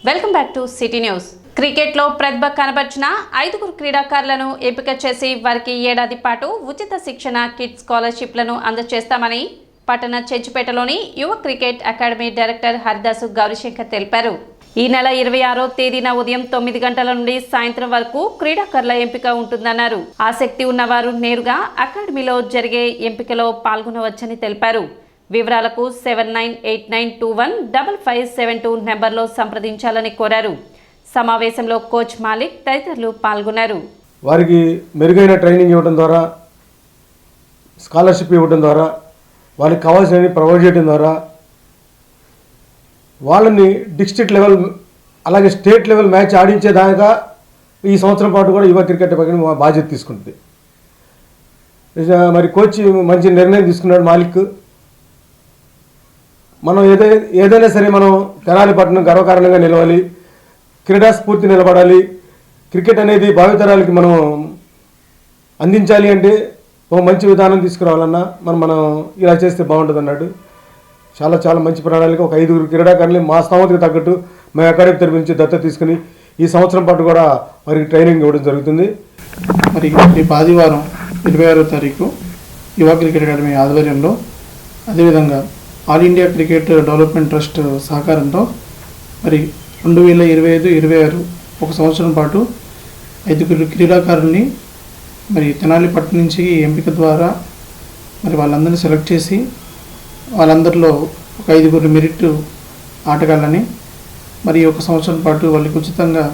Welcome back to city news. క్రికెట్లో ప్రతిభ కనబర్చిన 5 క్రీడాకారులను ఎంపిక చేసి వారికి ఏడాది పాటు ఉచిత శిక్షణ కిడ్స్ స్కాలర్షిప్లను అందజేస్తామని పట్టణ చెంచుపేటలోని యువ క్రికెట్ అకాడమీ డైరెక్టర్ హరిదాసు గౌరీశంకర్ తెలిపారు. ఈ నెల 26వ తేదీన ఉదయం 9 గంటల నుండి సాయంత్రం వరకు క్రీడాకారుల ఎంపిక ఉంటుందన్నారు. ఆసక్తి ఉన్నవారు నేరుగా అకాడమీలో జరిగే ఎంపికలో పాల్గొనవచ్చని తెలిపారు. వివరాలకు 7989215572 నెంబర్లో సంప్రదించాలని కోరారు. సమావేశంలో కోచ్ మాలిక్ తదితరులు పాల్గొన్నారు. వారికి మెరుగైన ట్రైనింగ్ ఇవ్వడం ద్వారా, స్కాలర్షిప్ ఇవ్వడం ద్వారా, వాళ్ళకి కావాల్సినవి ప్రొవైడ్ చేయడం ద్వారా వాళ్ళని డిస్ట్రిక్ట్ లెవెల్ అలాగే స్టేట్ లెవెల్ మ్యాచ్ ఆడించేదాకా ఈ సంవత్సరం పాటు కూడా యువ క్రికెట్ పక్కన బాధ్యత తీసుకుంటుంది. మరి కోచ్ మంచి నిర్ణయం తీసుకున్నాడు మాలిక్. మనం ఏదైనా సరే మనం తెనాలి పట్టణం గర్వకారణంగా నిలవాలి, క్రీడా స్ఫూర్తి నిలబడాలి, క్రికెట్ అనేది భావితరాలకి మనం అందించాలి అంటే ఒక మంచి విధానం తీసుకురావాలన్నా మనం ఇలా చేస్తే బాగుంటుంది అన్నాడు. చాలా మంచి ప్రణాళిక. ఒక 5 క్రీడాకారులు మా స్థామతకు తగ్గట్టు మేము అకాడమీ తరపు నుంచి దత్తత తీసుకుని ఈ సంవత్సరం పాటు కూడా వారికి ట్రైనింగ్ ఇవ్వడం జరుగుతుంది. మరి రేపు ఆదివారం 26వ తారీఖు యువ క్రికెట్ అకాడమీ ఆధ్వర్యంలో, అదేవిధంగా all India cricket development trust సహకారంతో మరి 2025-26 ఒక సంవత్సరం పాటు 5 క్రీడాకారుల్ని మరి తెనాలి పట్టణం నుంచి ఎంపిక ద్వారా మరి వాళ్ళందరినీ సెలెక్ట్ చేసి వాళ్ళందరిలో ఒక 5 మెరిట్ ఆటగాళ్ళని మరి ఒక సంవత్సరం పాటు వాళ్ళకి ఉచితంగా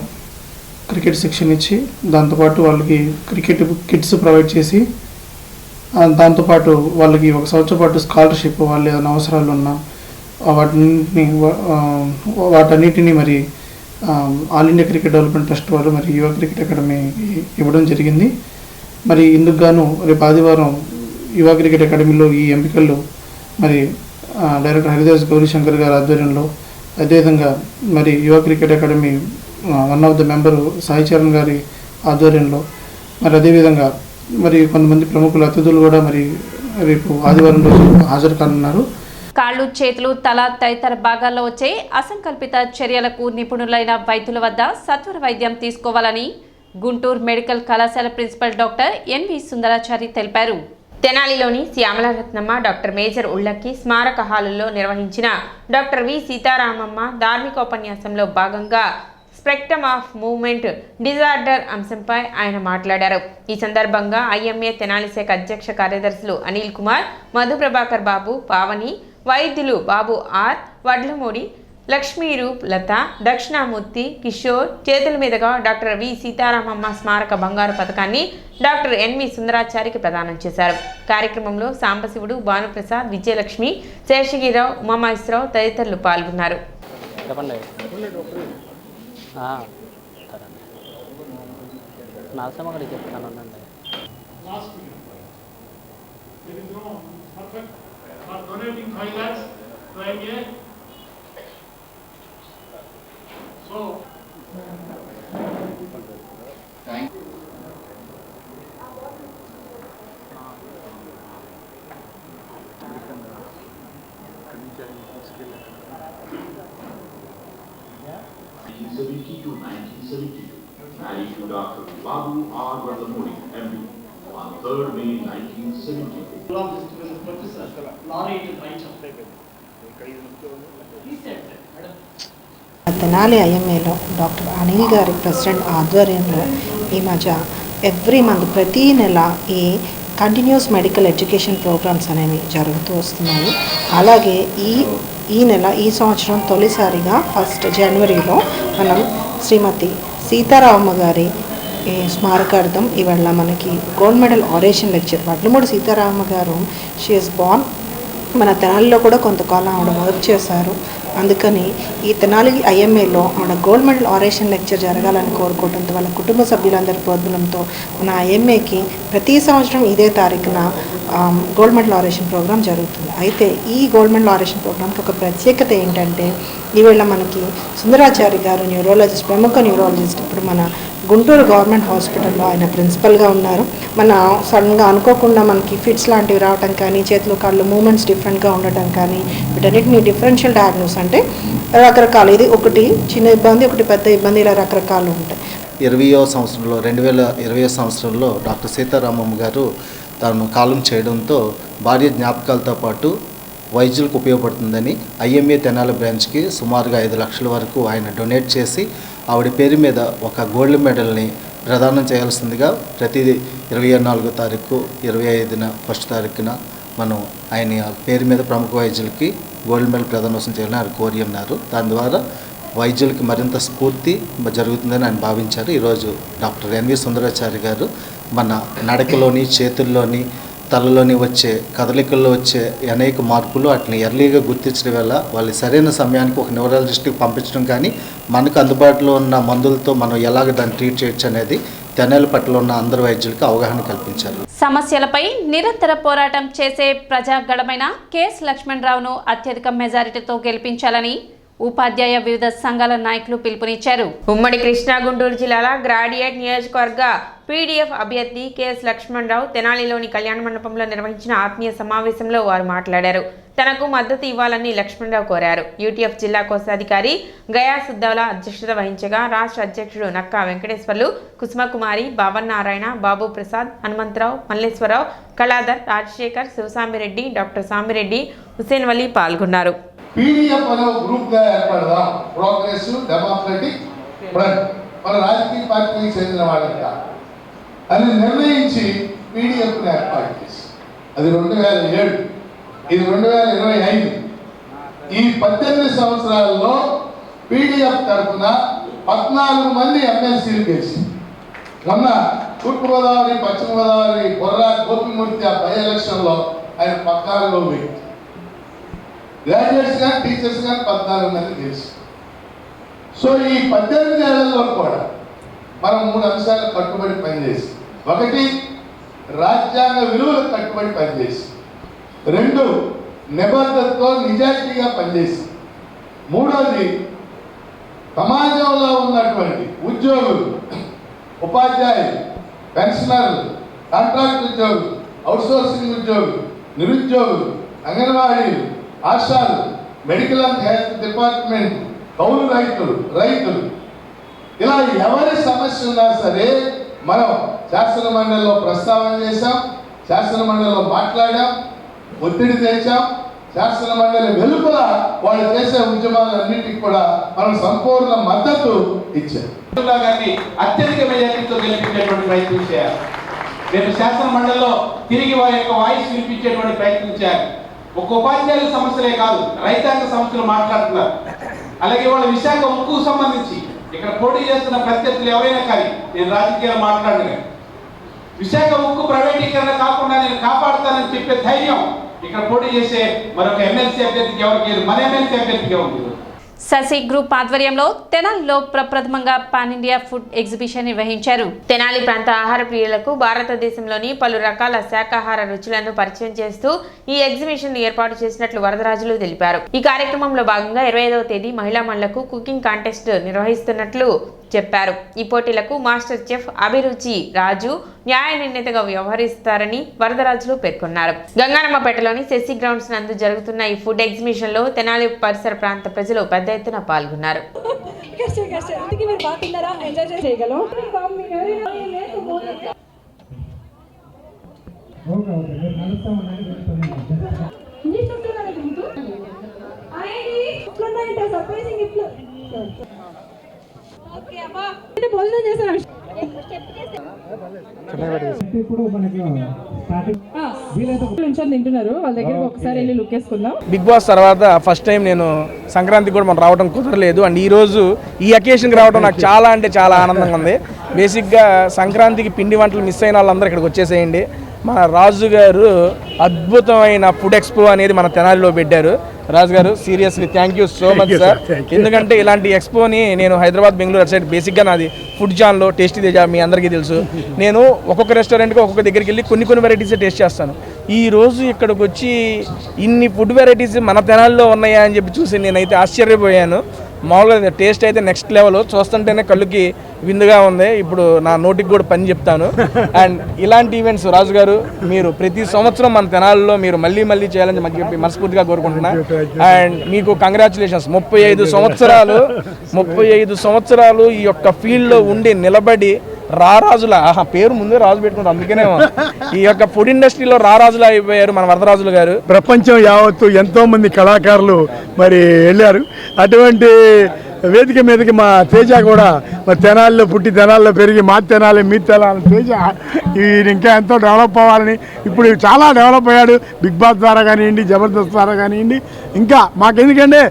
క్రికెట్ శిక్షణ ఇచ్చి, దాంతోపాటు వాళ్ళకి క్రికెట్ కిట్స్ ప్రొవైడ్ చేసి, దాంతోపాటు వాళ్ళకి ఒక సంవత్సరం పాటు స్కాలర్షిప్, వాళ్ళు ఏదైనా అవసరాలు ఉన్నా వాటన్నిటిని మరి all India cricket development trust వారు మరి యువ క్రికెట్ అకాడమీ ఇవ్వడం జరిగింది. మరి ఇందుకు గాను రేపు ఆదివారం యువ క్రికెట్ అకాడమీలో ఈ ఎంపికల్లో మరి డైరెక్టర్ హరిదాస్ గౌరీశంకర్ గారి ఆధ్వర్యంలో, అదేవిధంగా మరి యువ cricket academy one of the member Sai Charan గారి ఆధ్వర్యంలో, మరి అదేవిధంగా మరి కొంతమంది ప్రముఖుల అతిథులు కూడా మరి రేపు ఆదివారం రోజు హాజరు కానున్నారు. కాళ్ళు, చేతులు, తల తదితర భాగాల్లో వచ్చే అసంకల్పిత చర్యలకు నిపుణులైన వైద్యుల వద్ద సత్వర వైద్యం తీసుకోవాలని గుంటూరు మెడికల్ కళాశాల ప్రిన్సిపల్ డాక్టర్ ఎన్వి సుందరాచారి తెలిపారు. తెనాలిలోని శ్యామలరత్నమ్మ, డాక్టర్ మేజర్ ఉళ్ళక్కి స్మారక హాలులో నిర్వహించిన డాక్టర్ వి సీతారామమ్మ ధార్మికోపన్యాసంలో భాగంగా స్పెక్ట్రమ్ ఆఫ్ మూవ్మెంట్ డిజార్డర్ అంశంపై ఆయన మాట్లాడారు. ఈ సందర్భంగా ఐఎంఏ తెనాలి శాఖ అధ్యక్ష కార్యదర్శులు అనిల్ కుమార్, మధు ప్రభాకర్ బాబు, పావని, వైద్యులు బాబు ఆర్, వడ్లమూడి, లక్ష్మీరూప్, లత, దక్షిణామూర్తి, కిషోర్ చేతుల మీదుగా డాక్టర్ వి సీతారామమ్మ స్మారక బంగారు పథకాన్ని డాక్టర్ ఎన్వి సుందరాచారికి ప్రదానం చేశారు. కార్యక్రమంలో సాంబశివుడు, భానుప్రసాద్, విజయలక్ష్మి, శేషగిరిరావు, ఉమామహేశ్వరరావు తదితరులు పాల్గొన్నారు. నరసింహగడి చెప్తాను అండి. Married to Dr. Babu R. Vardhamudi, MD, on 3rd May 1972. Professor, laureate writer. Tenali ఐఎంఏలో డాక్టర్ అనిల్ గారి ప్రెసిడెంట్ ఆధ్వర్యంలో ఈ మధ్య ఎవ్రీ మంత్ ప్రతి నెల ఈ కంటిన్యూస్ మెడికల్ ఎడ్యుకేషన్ ప్రోగ్రామ్స్ అనేవి జరుగుతూ వస్తున్నాయి. అలాగే ఈ నెల ఈ సంవత్సరం తొలిసారిగా 1 జనవరిలో మనం శ్రీమతి సీతారామమ్మ గారి స్మారకార్థం ఇవాళ మనకి gold medal oration lecture Vadlamudi Seetharamamma గారు షీఈస్ బార్న్ మన తెనాలిలో కూడా కొంతకాలం ఆవిడ వర్క్ చేశారు. అందుకని ఈ తెనాలి ఐఎంఏలో ఆవిడ గోల్డ్ మెడల్ ఆరేషన్ లెక్చర్ జరగాలని కోరుకోవడంతో వాళ్ళ కుటుంబ సభ్యులందరి ప్రోద్బలంతో మన ఐఎంఏకి ప్రతి సంవత్సరం ఇదే తారీఖున గోల్డ్ మెడల్ ఆరేషన్ ప్రోగ్రాం జరుగుతుంది. అయితే ఈ గోల్డ్ మెడల్ ఆరేషన్ ప్రోగ్రాంకి ఒక ప్రత్యేకత ఏంటంటే ఈవేళ మనకి సుందరాచారి గారు న్యూరాలజిస్ట్, ప్రముఖ న్యూరాలజిస్ట్, ఇప్పుడు మన గుంటూరు గవర్నమెంట్ హాస్పిటల్లో ఆయన ప్రిన్సిపల్గా ఉన్నారు. మన సడన్గా అనుకోకుండా మనకి ఫిట్స్ లాంటివి రావడం కానీ, చేతులు కాళ్ళు మూమెంట్స్ డిఫరెంట్గా ఉండటం కానీ, వీటన్నిటిని డిఫరెన్షియల్ డయాగ్నోస్ అంటే రకరకాలు, ఇది ఒకటి చిన్న ఇబ్బంది, ఒకటి పెద్ద ఇబ్బంది, ఇలా రకరకాలు ఉంటాయి. 2020 సంవత్సరంలో డాక్టర్ సీతారామమ్మ గారు తాను కాలం చేయడంతో భార్య జ్ఞాపకాలతో పాటు వైద్యులకు ఉపయోగపడుతుందని ఐఎంఏ తెనాలి బ్రాంచ్కి సుమారుగా 5 లక్షల వరకు ఆయన డొనేట్ చేసి ఆవిడ పేరు మీద ఒక గోల్డ్ మెడల్ని ప్రదానం చేయాల్సిందిగా ప్రతి 24వ తారీఖు 25న 1st తారీఖున మనం ఆయన పేరు మీద ప్రముఖ వైద్యులకి గోల్డ్ మెడల్ ప్రదానోత్సవం చేయాలని ఆయన కోరి ఉన్నారు. దాని ద్వారా వైద్యులకి మరింత స్ఫూర్తి జరుగుతుందని ఆయన భావించారు. ఈరోజు డాక్టర్ ఎన్వి సుందరాచారి గారు మన నడకలోని, చేతుల్లోని, తలలోని వచ్చే కదలికల్లో వచ్చే అనేక మార్పులు వాటిని ఎర్లీగా గుర్తించడం వల్ల వాళ్ళు సరైన సమయానికి ఒక న్యూరాలజిస్ట్కి పంపించడం కానీ, మనకు అందుబాటులో ఉన్న మందులతో మనం ఎలాగ దాన్ని ట్రీట్ చేయొచ్చు అనేది తెనాలి పట్ల ఉన్న అందరు వైద్యులకు అవగాహన కల్పించారు. సమస్యలపై నిరంతర పోరాటం చేసే ప్రజాగళమైన కెఎస్ లక్ష్మణరావును అత్యధిక మెజారిటీతో గెలిపించాలని ఉపాధ్యాయ వివిధ సంఘాల నాయకులు పిలుపునిచ్చారు. ఉమ్మడి కృష్ణా గుంటూరు జిల్లాల గ్రాడ్యుయేట్ నియోజకవర్గ పీడీఎఫ్ అభ్యర్థి కెఎస్ లక్ష్మణరావు తెనాలిలోని కళ్యాణ మండపంలో నిర్వహించిన ఆత్మీయ సమావేశంలో వారు మాట్లాడారు. తనకు మద్దతు ఇవ్వాలని లక్ష్మణరావు కోరారు. యూటీఎఫ్ జిల్లా కోశాధికారి గయా సుద్దౌలా అధ్యక్షత వహించగా రాష్ట్ర అధ్యక్షుడు నక్కా వెంకటేశ్వర్లు, కుసుమకుమారి, బాబన్ నారాయణ, బాబు ప్రసాద్, హనుమంతరావు, మల్లేశ్వరరావు, కళాధర్, రాజశేఖర్, శివసామిరెడ్డి, డాక్టర్ సామిరెడ్డి, హుసేన్ వలీ పాల్గొన్నారు. పీడీఎఫ్ అనే ఒక గ్రూప్గా ఏర్పడదాం, ప్రోగ్రెసివ్ డెమోక్రటిక్ ఫ్రంట్, మన రాజకీయ పార్టీకి చెందిన వాళ్ళంట అని నిర్ణయించి పీడీఎఫ్ని ఏర్పాటు చేసి, అది 2007, ఇది 2025. ఈ 18 సంవత్సరాల్లో పీడీఎఫ్ తరఫున 14 మంది ఎమ్మెల్సీలు గెలిచి, మొన్న తూర్పుగోదావరి, పశ్చిమ గోదావరి బొర్రా గోపిమూర్తి ఆ బై ఎలక్షన్లో ఆయన 14వ వ్యక్తి. గ్రాడ్యుయేట్స్ కానీ టీచర్స్ కానీ 14 మంది గెలిచి. సో ఈ 18 ఏళ్లలో కూడా మనం 3 అంశాలకు కట్టుబడి పనిచేసి, 1 రాజ్యాంగ విలువలకు కట్టుబడి పనిచేసి, 2 నిబద్ధతతో నిజాయితీగా పనిచేసి, 3వది సమాజంలో ఉన్నటువంటి ఉద్యోగులు, ఉపాధ్యాయులు, పెన్షనర్లు, కాంట్రాక్ట్ ఉద్యోగులు, అవుట్సోర్సింగ్ ఉద్యోగులు, నిరుద్యోగులు, అంగన్వాడీలు, ఆశాలు, మెడికల్ అండ్ హెల్త్ డిపార్ట్మెంట్, కౌలు రైతులు ఇలా ఎవరి సమస్య ఉన్నా సరే మనం శాసన మండలిలో ప్రస్తావన చేశాం, శాసన మండలిలో మాట్లాడాం, ఒత్తిడి తెచ్చాం. శాసన మండలి వెలుపల వాళ్ళు చేసే ఉద్యమాలన్నింటికి కూడా మనం సంపూర్ణ మద్దతు ఇచ్చాం. అత్యధిక మెజారిటీతో గెలిపించేటువంటి ప్రయత్నం చేయాలి. రేపు శాసన మండలిలో తిరిగి వారి యొక్క వాయిస్ వినిపించేటువంటి ప్రయత్నం చేయాలి. ఒక ఉపాధ్యాయుల సమస్యలే కాదు, రైతాంగ సమస్యలు మాట్లాడుతున్నారు. అలాగే వాళ్ళ విశాఖ ఉక్కుకు సంబంధించి ఇక్కడ పోటీ చేస్తున్న ప్రత్యర్థులు ఎవరైనా కానీ, నేను రాజకీయాలు మాట్లాడను, విశాఖ ఉక్కు ప్రైవేటీకరణ కాకుండా నేను కాపాడుతానని చెప్పే ధైర్యం ఇక్కడ పోటీ చేసే మరొక ఎమ్మెల్సీ అభ్యర్థికి ఎవరికి లేదు, మన ఎమ్మెల్సీ అభ్యర్థికి ఉంది. శశి గ్రూప్ ఆధ్వర్యంలో తెనాలిలో ప్రప్రథమంగా పాన్ ఇండియా ఫుడ్ ఎగ్జిబిషన్ నిర్వహించారు. తెనాలి ప్రాంత ఆహార ప్రియులకు భారతదేశంలోని పలు రకాల శాకాహార రుచులను పరిచయం చేస్తూ ఈ ఎగ్జిబిషన్ ఏర్పాటు చేసినట్లు వరదరాజులు తెలిపారు. ఈ కార్యక్రమంలో భాగంగా 25వ తేదీ మహిళా మహిళలకు కుకింగ్ కాంటెస్ట్ నిర్వహిస్తున్నట్లు చెప్పారు. ఈ పోటీలకు మాస్టర్ చెఫ్ అభిరుచి రాజు న్యాయ నిర్ణేతగా వ్యవహరిస్తారని వరదరాజులు పేర్కొన్నారు. గంగారమ్మపేటలోని శశి గ్రౌండ్స్ నందు జరుగుతున్న ఈ ఫుడ్ ఎగ్జిబిషన్ లో తెనాలి పరిసర ప్రాంత ప్రజలు పెద్ద ఎత్తున పాల్గొన్నారు. బిగ్ బాస్ తర్వాత ఫస్ట్ టైం నేను సంక్రాంతికి కూడా మనం రావడం కుదరలేదు. అండ్ ఈరోజు ఈ అకేషన్కి రావడం నాకు చాలా అంటే చాలా ఆనందంగా ఉంది. బేసిక్గా సంక్రాంతికి పిండి వంటలు మిస్ అయిన వాళ్ళందరూ ఇక్కడికి వచ్చేసేయండి. మన రాజు గారు అద్భుతమైన ఫుడ్ ఎక్స్పో అనేది మన తెనాలిలో పెట్టారు. రాజు గారు seriously thank you so much sir. ఎందుకంటే ఇలాంటి ఎక్స్పోని నేను హైదరాబాద్, బెంగళూరు సైడ్ బేసిక్గా నాది ఫుడ్ జాన్లో టేస్టీ తేజ మీ అందరికీ తెలుసు. నేను ఒక్కొక్క రెస్టారెంట్కి ఒక్కొక్క దగ్గరికి వెళ్ళి కొన్ని వెరైటీస్ టేస్ట్ చేస్తాను. ఈరోజు ఇక్కడికి వచ్చి ఇన్ని ఫుడ్ వెరైటీస్ మన తెనాల్లో ఉన్నాయా అని చెప్పి చూసి నేనైతే ఆశ్చర్యపోయాను. మామూలుగా టేస్ట్ అయితే నెక్స్ట్ లెవెల్, చూస్తుంటేనే కళ్ళుకి విందుగా ఉంది. ఇప్పుడు నా నోటికి కూడా పని చెప్తాను. అండ్ ఇలాంటి ఈవెంట్స్ రాజు గారు మీరు ప్రతి సంవత్సరం మన తెనాలిలో మీరు మళ్ళీ మళ్ళీ చేయాలని చెప్పి మనస్ఫూర్తిగా కోరుకుంటున్నా. అండ్ మీకు కంగ్రాచులేషన్స్. 35 సంవత్సరాలు ఈ యొక్క ఫీల్డ్లో ఉండి నిలబడి రారాజుల పేరు ముందే రాజు పెట్టుకుంటారు, అందుకనే ఈ యొక్క ఫుడ్ ఇండస్ట్రీలో రారాజులు అయిపోయారు మన వరదరాజులు గారు. ప్రపంచం యావత్తు ఎంతో మంది కళాకారులు మరి వెళ్ళారు. అటువంటి వేదిక మీదకి మా తేజ కూడా మరి తెనాలిలో పుట్టి తెనాలిలో పెరిగి మా తెనాలి మీ తెనాలి తేజ ఈయన ఇంకా ఎంతో డెవలప్ అవ్వాలని, ఇప్పుడు చాలా డెవలప్ అయ్యాడు. బిగ్ బాస్ ద్వారా కానివ్వండి, జబర్దస్త్ ద్వారా కానివ్వండి. ఇంకా మాకెందుకంటే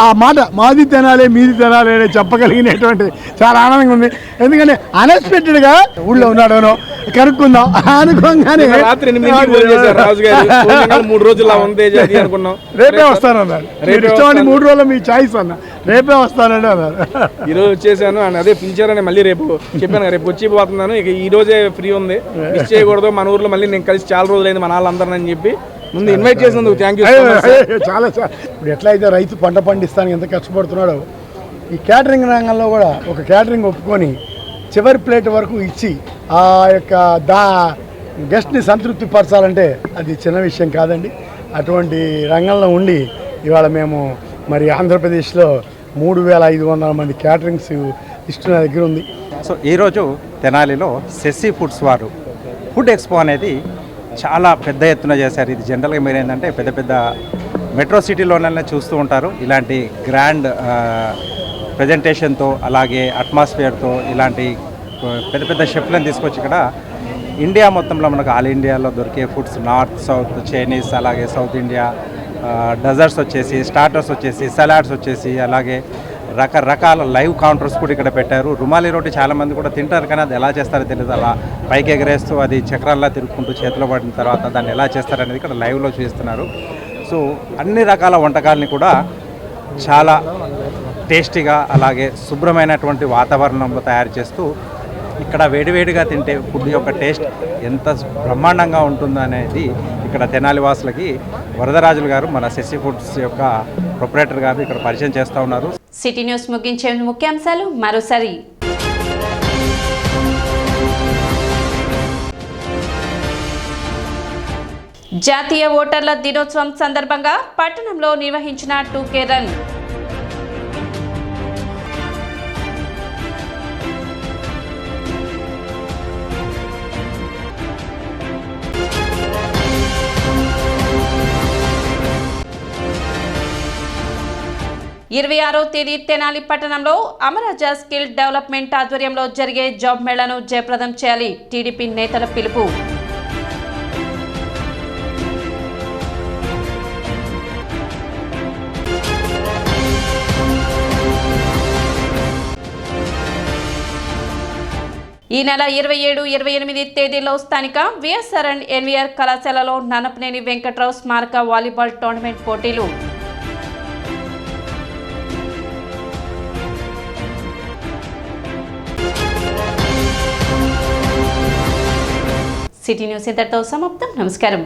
ఆ మాట మాది తెనాలి మీది తెనాలి అని చెప్పగలిగినటువంటి చాలా ఆనందంగా ఉంది. ఎందుకంటే అన్ఎక్స్పెక్టెడ్గా ఊళ్ళో ఉన్నాడనో కనుక్కుందాం అనుకోగానే రాత్రి 8 రాజు గారు 3 రోజులు అనుకున్నాం. రేపే వస్తానన్నారు. ఇష్టమని 3 రోజులు మీ చాయిస్ అన్న, రేపే వస్తానండి అన్నారు. ఈరోజు వచ్చేసాను అని అదే పిలిచారని మళ్ళీ రేపు చెప్పాను, రేపు వచ్చి పోతున్నాను. ఇక ఈ రోజే ఫ్రీ ఉంది, మిస్ చేయకూడదు. మన ఊర్లో మళ్ళీ నేను కలిసి చాలా రోజులైంది మన వాళ్ళందరూ అని చెప్పి ముందు ఇన్వైట్ చేసినందుకు థ్యాంక్ యూ. చాలా ఇప్పుడు ఎట్లయితే రైతు పంట పండిస్తానికి ఎంత కష్టపడుతున్నాడో, ఈ క్యాటరింగ్ రంగంలో కూడా ఒక క్యాటరింగ్ ఒప్పుకొని చివరి ప్లేట్ వరకు ఇచ్చి ఆ యొక్క గెస్ట్ని సంతృప్తి పరచాలంటే అది చిన్న విషయం కాదండి. అటువంటి రంగంలో ఉండి ఇవాళ మేము మరి ఆంధ్రప్రదేశ్లో 3500 మంది క్యాటరింగ్స్ లిస్టు నా దగ్గర ఉంది. సో ఈరోజు తెనాలిలో సెస్సీ ఫుడ్స్ వారు ఫుడ్ ఎక్స్పో అనేది చాలా పెద్ద ఎత్తున చేశారు. ఇది జనరల్గా మీరు ఏంటంటే పెద్ద పెద్ద మెట్రో సిటీలోనే చూస్తూ ఉంటారు. ఇలాంటి గ్రాండ్ ప్రజెంటేషన్తో అలాగే అట్మాస్ఫియర్తో ఇలాంటి పెద్ద పెద్ద షెఫ్లను తీసుకొచ్చి ఇక్కడ ఇండియా మొత్తంలో మనకు ఆల్ ఇండియాలో దొరికే ఫుడ్స్, నార్త్ సౌత్ చైనీస్ అలాగే సౌత్ ఇండియా డెజర్ట్స్ వచ్చేసి, స్టార్టర్స్ వచ్చేసి, సలాడ్స్ వచ్చేసి, అలాగే రకరకాల లైవ్ కౌంటర్స్ కూడా ఇక్కడ పెట్టారు. రుమాలి రోటీ చాలామంది కూడా తింటారు, కానీ అది ఎలా చేస్తారో తెలియదు. అలా పైకి ఎగరేస్తూ అది చక్రాల్లా తిరుగుకుంటూ చేతిలో పడిన తర్వాత దాన్ని ఎలా చేస్తారనేది ఇక్కడ లైవ్లో చూపిస్తున్నారు. సో అన్ని రకాల వంటకాలని కూడా చాలా టేస్టీగా అలాగే శుభ్రమైనటువంటి వాతావరణంలో తయారు చేస్తూ ఇక్కడ వేడివేడిగా తింటే ఫుడ్ యొక్క టేస్ట్ ఎంత బ్రహ్మాండంగా ఉంటుందో అనేది ఇక్కడ తెనాలి వాసులకి వరదరాజులు గారు మన సెస్సీ ఫుడ్స్ యొక్క ప్రొపరేటర్ గారు ఇక్కడ పరిచయం చేస్తూ ఉన్నారు. సిటీ న్యూస్ ముగించే ముఖ్యాంశాలు మరోసారి. జాతీయ ఓటర్ల దినోత్సవం సందర్భంగా పట్టణంలో నిర్వహించిన 2K రన్. తేదీ తెనాలి పట్టణంలో అమరాజ స్కిల్ డెవలప్మెంట్ ఆధ్వర్యంలో జరిగే జాబ్ మేళాను జయప్రదం చేయాలి టీడీపీ నేతల పిలుపు. ఈ నెల 27, 28 తేదీల్లో స్థానిక విఎస్ఆర్ అండ్ ఎన్వీఆర్ కళాశాలలో ననపనేని వెంకట్రావు స్మారక వాలీబాల్ టోర్నమెంట్ పోటీలు. సిటీ న్యూస్ ఇంతటితో సమాప్తం. నమస్కారం.